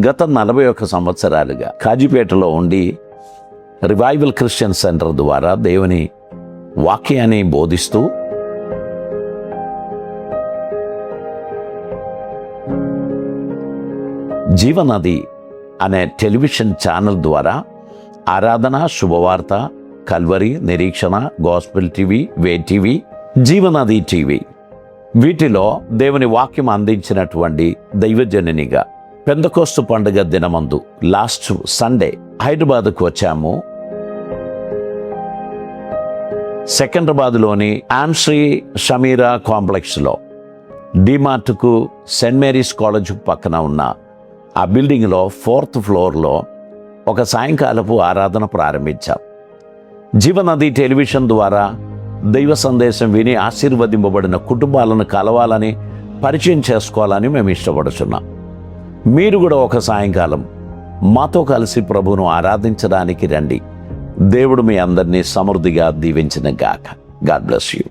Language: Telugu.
గత 41 సంవత్సరాలుగా కాజీపేటలో ఉండి రివైవల్ క్రిస్టియన్ సెంటర్ ద్వారా దేవుని వాక్యాన్ని బోధిస్తూ జీవనది అనే టెలివిజన్ ఛానల్ ద్వారా ఆరాధన, శుభవార్త, కల్వరి, నిరీక్షణ, గాస్పెల్ టీవీ, వే టీవీ, జీవనది టీవీ, వీటిలో దేవుని వాక్యం అందించినటువంటి దైవజననిగా పెంతెకోస్తు పండుగ దినమందు లాస్ట్ సండే హైదరాబాద్కు వచ్చాము. సికింద్రాబాద్లోని ఆన్శ్రీ షమీరా కాంప్లెక్స్లో డిమార్ట్కు సెయింట్ మేరీస్ కాలేజ్ పక్కన ఉన్న ఆ బిల్డింగ్లో 4th ఫ్లోర్లో ఒక సాయంకాలపు ఆరాధన ప్రారంభించాం. జీవనది టెలివిజన్ ద్వారా దైవ సందేశం విని ఆశీర్వదింపబడిన కుటుంబాలను కలవాలని, పరిచయం చేసుకోవాలని మేము ఇష్టపడుతున్నాం. మీరు కూడా ఒక సాయంకాలం మాతో కలిసి ప్రభువును ఆరాధించడానికి రండి. దేవుడు మీ అందరినీ సమృద్ధిగా దీవించిన గాక. God bless you.